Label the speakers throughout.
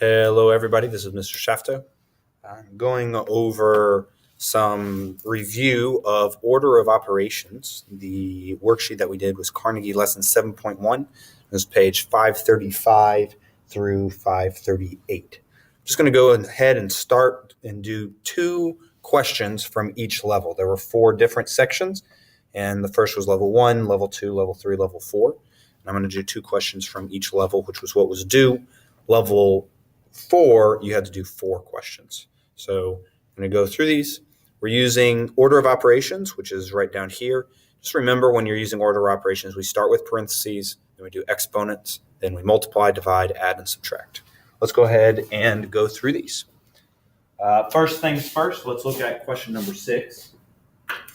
Speaker 1: Hello, everybody. This is Mr. Shafto. I'm going over some review of order of operations. The worksheet that we did was Carnegie Lesson 7.1. It was page 535 through 538. I'm just going to go ahead and start and do two questions from each level. There were four different sections, and the first was level 1, level 2, level 3, level 4. And I'm going to do two questions from each level, which was what was due. Level 4, you had to do 4 questions. So I'm going to go through these. We're using order of operations, which is right down here. Just remember, when you're using order of operations, we start with parentheses, then we do exponents, then we multiply, divide, add, and subtract. Let's go ahead and go through these. First things first, let's look at question number 6.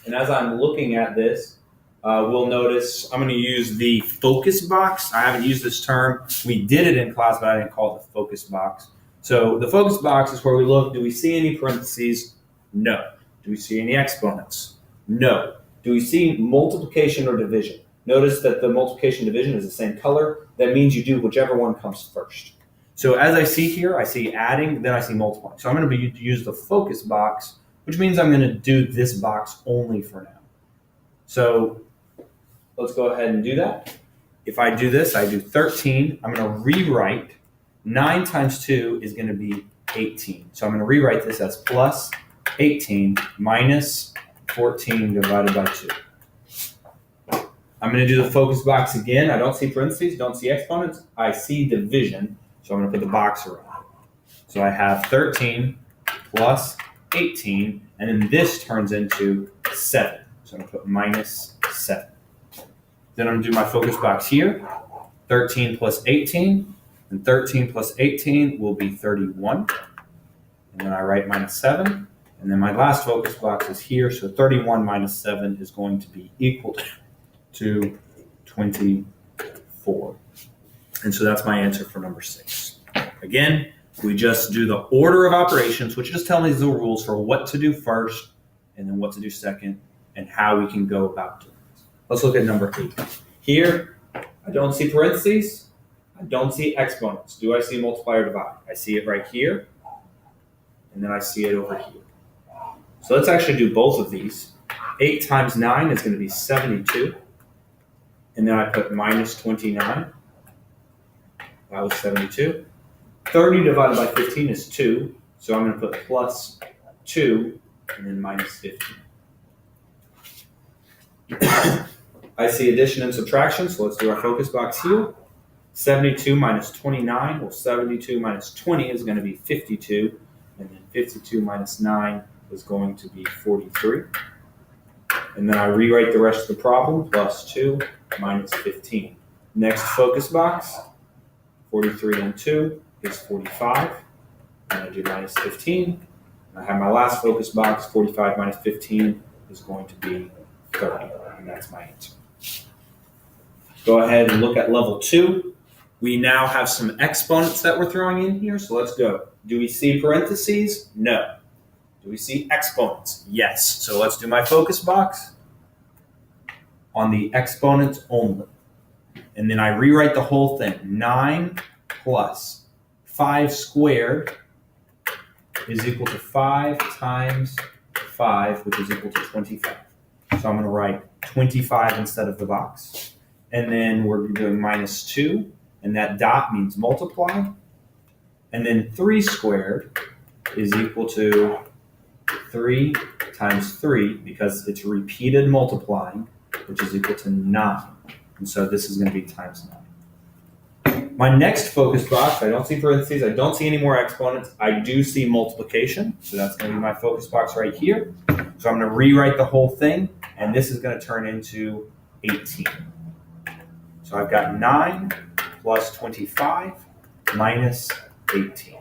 Speaker 1: And as I'm looking at this, we'll notice I'm going to use the focus box. I haven't used this term. We did it in class, but I didn't call it the focus box. So the focus box is where we look. Do we see any parentheses? No. Do we see any exponents? No. Do we see multiplication or division? Notice that the multiplication division is the same color. That means you do whichever one comes first. So as I see here, I see adding, then I see multiplying. So I'm going to use the focus box, which means I'm going to do this box only for now. So let's go ahead and do that. If I do this, I do 13. I'm going to rewrite. 9 times 2 is going to be 18. So I'm going to rewrite this as plus 18 minus 14 divided by 2. I'm going to do the focus box again. I don't see parentheses, don't see exponents. I see division. So I'm going to put the box around it. So I have 13 plus 18, and then this turns into 7. So I'm going to put minus 7. Then I'm going to do my focus box here. 13 plus 18, and 13 plus 18 will be 31. And then I write minus 7. And then my last focus box is here. So 31 minus 7 is going to be equal to 24. And so that's my answer for number 6. Again, we just do the order of operations, which just tells me the rules for what to do first and then what to do second and how we can go about doing it. Let's look at number 8. Here, I don't see parentheses. I don't see exponents. Do I see multiply or divide? I see it right here, and then I see it over here. So let's actually do both of these. 8 times 9 is going to be 72, and then I put minus 29. That was 72. 30 divided by 15 is 2, so I'm going to put plus 2 and then minus 15. I see addition and subtraction, so let's do our focus box here. 72 minus 29, well, 72 minus 20 is going to be 52, and then 52 minus 9 is going to be 43. And then I rewrite the rest of the problem, plus 2 minus 15. Next focus box, 43 and 2 is 45. And I do minus 15. And I have my last focus box, 45 minus 15 is going to be 30. And that's my answer. Go ahead and look at level 2. We now have some exponents that we're throwing in here, so let's go. Do we see parentheses? No. Do we see exponents? Yes. So let's do my focus box on the exponents only. And then I rewrite the whole thing. 9 plus 5 squared is equal to 5 times 5, which is equal to 25. So I'm going to write 25 instead of the box. And then we're doing minus 2, and that dot means multiply. And then 3 squared is equal to 3 times 3, because it's repeated multiplying, which is equal to 9. And so this is going to be times 9. My next focus box, I don't see parentheses, I don't see any more exponents, I do see multiplication. So that's going to be my focus box right here. So I'm going to rewrite the whole thing, and this is going to turn into 18. So I've got 9 plus 25 minus 18.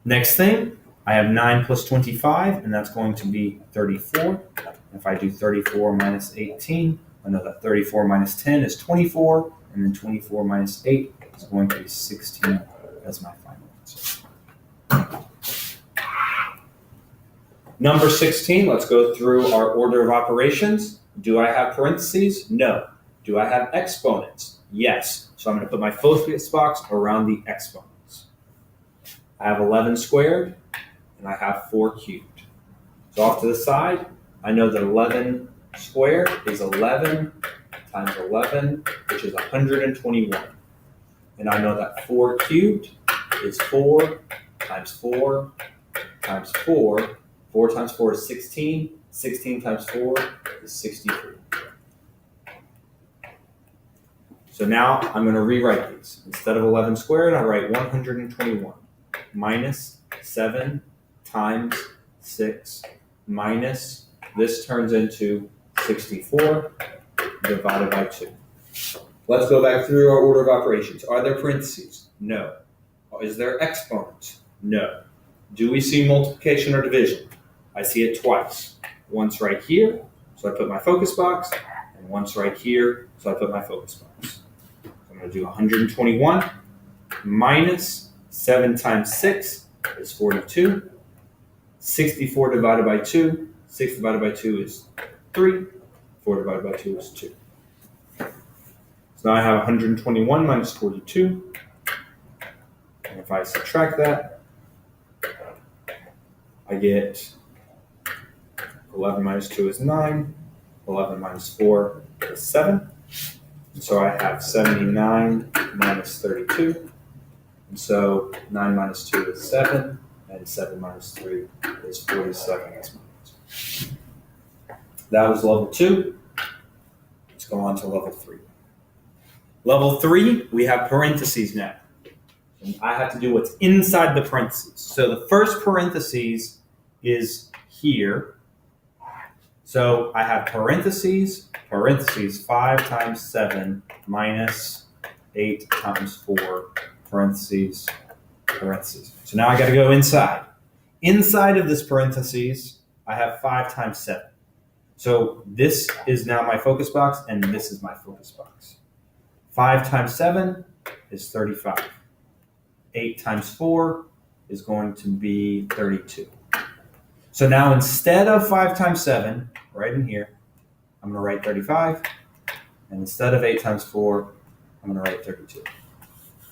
Speaker 1: Next thing, I have 9 plus 25, and that's going to be 34. If I do 34 minus 18, I know that 34 minus 10 is 24, and then 24 minus 8 is going to be 16 as my final answer. Number 16, let's go through our order of operations. Do I have parentheses? No. Do I have exponents? Yes. So I'm going to put my focus box around the exponents. I have 11 squared, and I have 4 cubed. So off to the side, I know that 11 squared is 11 times 11, which is 121. And I know that 4 cubed is 4 times 4 times 4. 4 times 4 is 16. 16 times 4 is 63. So now I'm going to rewrite these. Instead of 11 squared, I write 121 minus 7 times 6 minus, this turns into 64 divided by 2. Let's go back through our order of operations. Are there parentheses? No. Is there exponents? No. Do we see multiplication or division? I see it twice. Once right here, so I put my focus box, and once right here, so I put my focus box. So I'm going to do 121 minus 7 times 6 is 42. 64 divided by 2. 6 divided by 2 is 3. 4 divided by 2 is 2. So now I have 121 minus 42. And if I subtract that, I get 11 minus 2 is 9. 11 minus 4 is 7. And so I have 79 minus 32. And so 9 minus 2 is 7. And 7 minus 3 is 47. That's my answer. That was level 2. Let's go on to level 3. Level 3, we have parentheses now. And I have to do what's inside the parentheses. So the first parentheses is here. So I have parentheses 5 times 7 minus 8 times 4, parentheses. So now I got to go inside. Inside of this parentheses, I have 5 times 7. So this is now my focus box, and this is my focus box. 5 times 7 is 35. 8 times 4 is going to be 32. So now instead of 5 times 7, right in here, I'm going to write 35. And instead of 8 times 4, I'm going to write 32.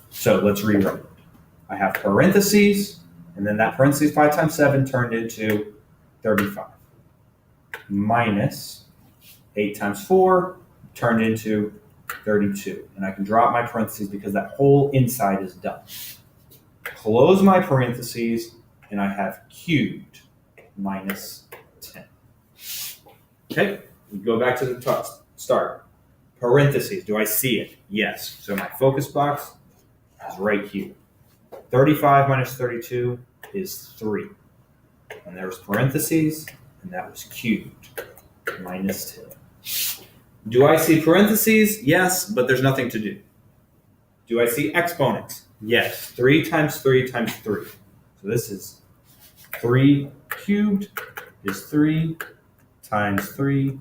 Speaker 1: So let's rewrite it. I have parentheses, and then that parentheses 5 times 7 turned into 35. Minus 8 times 4 turned into 32. And I can drop my parentheses because that whole inside is done. Close my parentheses, and I have cubed minus 10. Okay, we go back to the start. Parentheses, do I see it? Yes. So my focus box is right here. 35 minus 32 is 3. And there's parentheses, and that was cubed minus 10. Do I see parentheses? Yes, but there's nothing to do. Do I see exponents? Yes. 3 times 3 times 3. So this is 3 cubed is 3 times 3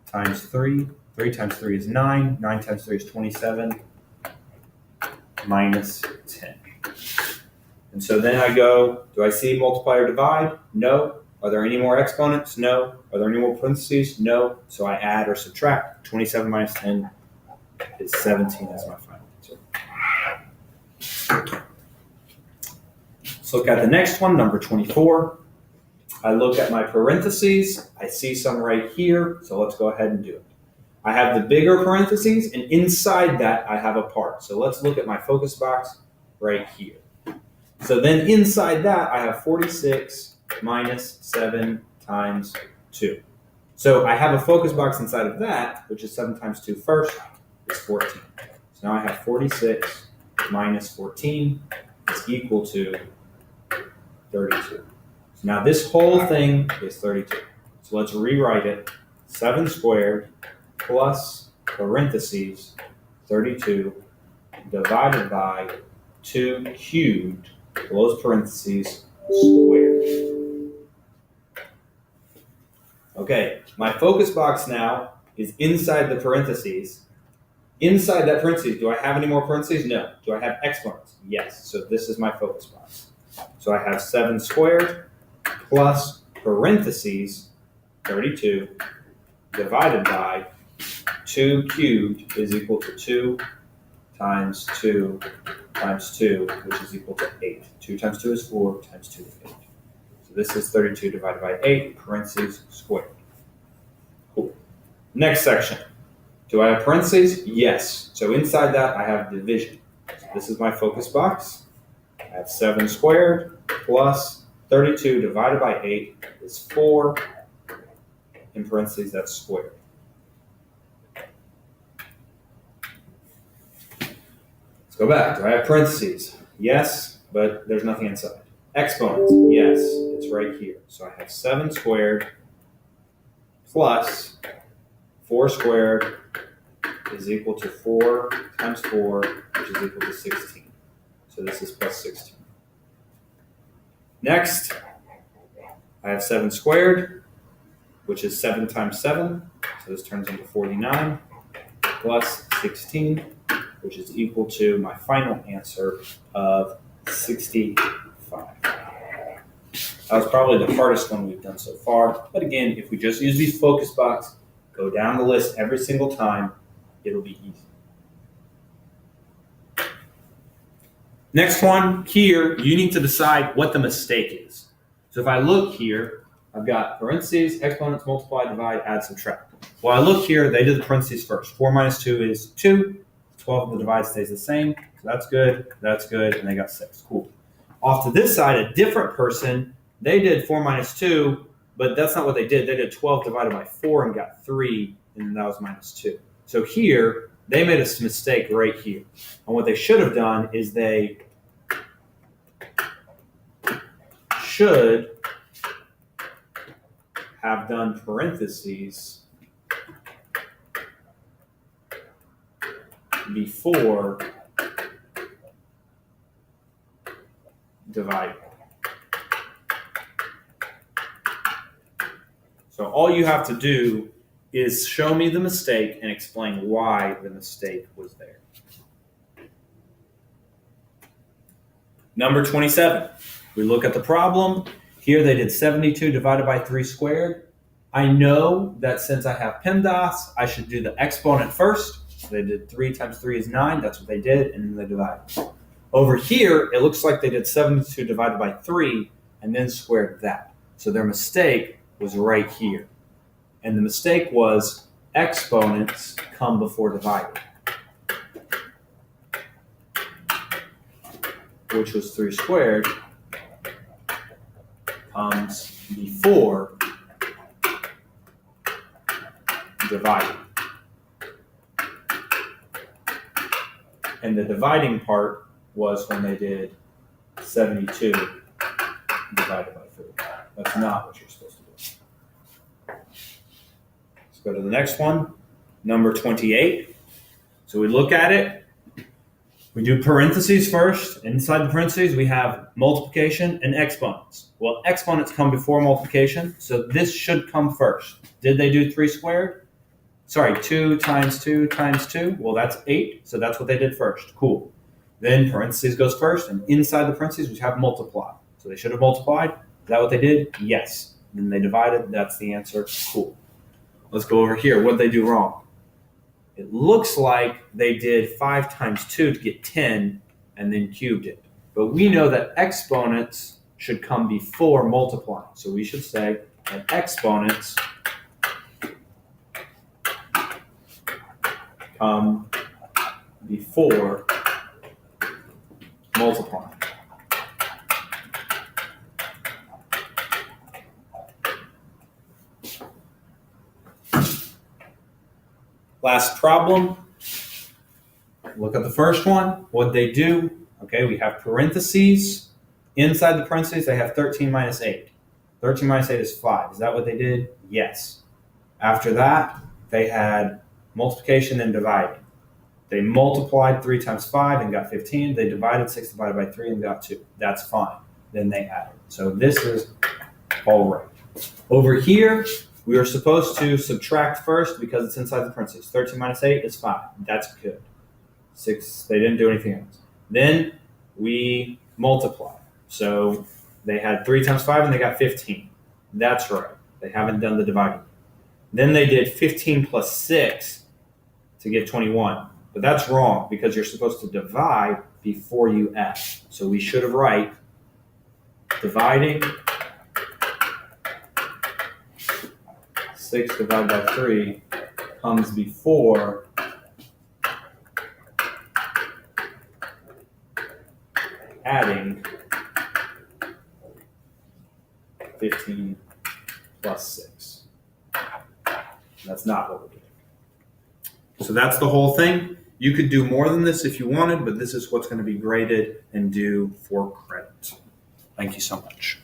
Speaker 1: times 3. 3 times 3 is 9. 9 times 3 is 27 minus 10. And so then I go, do I see multiply or divide? No. Are there any more exponents? No. Are there any more parentheses? No. So I add or subtract. 27 minus 10 is 17 as my final answer. Let's look at the next one, number 24. I look at my parentheses. I see some right here, so let's go ahead and do it. I have the bigger parentheses, and inside that I have a part. So let's look at my focus box right here. So then inside that I have 46 minus 7 times 2. So I have a focus box inside of that, which is 7 times 2 first, is 14. So now I have 46 minus 14 is equal to 32. So now this whole thing is 32. So let's rewrite it. 7 squared plus parentheses 32 divided by 2 cubed, close parentheses, squared. Okay, my focus box now is inside the parentheses. Inside that parentheses, do I have any more parentheses? No. Do I have exponents? Yes. So this is my focus box. So I have 7 squared plus parentheses 32 divided by 2 cubed is equal to 2 times 2 times 2, which is equal to 8. 2 times 2 is 4, times 2 is 8. So this is 32 divided by 8, parentheses, squared. Cool. Next section. Do I have parentheses? Yes. So inside that, I have division. So this is my focus box. I have 7 squared plus 32 divided by 8 is 4. In parentheses, that's squared. Let's go back. Do I have parentheses? Yes, but there's nothing inside. Exponents? Yes, it's right here. So I have 7 squared plus 4 squared is equal to 4 times 4, which is equal to 16. So this is plus 16. Next, I have 7 squared, which is 7 times 7. So this turns into 49 plus 16, which is equal to my final answer of 65. That was probably the hardest one we've done so far. But again, if we just use these focus box, go down the list every single time, it'll be easy. Next one, here, you need to decide what the mistake is. So if I look here, I've got parentheses, exponents, multiply, divide, add, subtract. Well, I look here, they did the parentheses first. 4 minus 2 is 2. 12 of the divide stays the same. So that's good, and they got 6. Cool. Off to this side, a different person, they did 4 minus 2, but that's not what they did. They did 12 divided by 4 and got 3, and that was minus 2. So here, they made a mistake right here. And what they should have done is they should have done parentheses before dividing. So all you have to do is show me the mistake and explain why the mistake was there. Number 27. We look at the problem. Here they did 72 divided by 3 squared. I know that since I have PEMDAS, I should do the exponent first. So they did 3 times 3 is 9. That's what they did, and then they divided. Over here, it looks like they did 72 divided by 3 and then squared that. So their mistake was right here. And the mistake was exponents come before dividing, which was 3 squared comes before dividing. And the dividing part was when they did 72 divided by 3. That's not what you're supposed to do. Let's go to the next one, number 28. So we look at it. We do parentheses first. Inside the parentheses, we have multiplication and exponents. Well, exponents come before multiplication, so this should come first. Did they do 3 squared? Sorry, 2 times 2 times 2. Well, that's 8, so that's what they did first. Cool. Then parentheses goes first, and inside the parentheses, we have multiply. So they should have multiplied. Is that what they did? Yes. Then they divided. That's the answer. Cool. Let's go over here. What did they do wrong? It looks like they did 5 times 2 to get 10 and then cubed it. But we know that exponents should come before multiplying. So we should say that exponents come before multiplying. Last problem. Look at the first one. What they do, okay, we have parentheses. Inside the parentheses, they have 13 minus 8. 13 minus 8 is 5. Is that what they did? Yes. After that, they had multiplication and dividing. They multiplied 3 times 5 and got 15. They divided 6 divided by 3 and got 2. That's fine. Then they added. So this is all right. Over here, we are supposed to subtract first because it's inside the parentheses. 13 minus 8 is 5. That's good. 6, they didn't do anything else. Then we multiply. So they had 3 times 5 and they got 15. That's right. They haven't done the dividing. Then they did 15 plus 6 to get 21. But that's wrong because you're supposed to divide before you add. So we should have write dividing 6 divided by 3 comes before adding 15 plus 6. That's not what we're doing. So that's the whole thing. You could do more than this if you wanted, but this is what's going to be graded and due for credit. Thank you so much.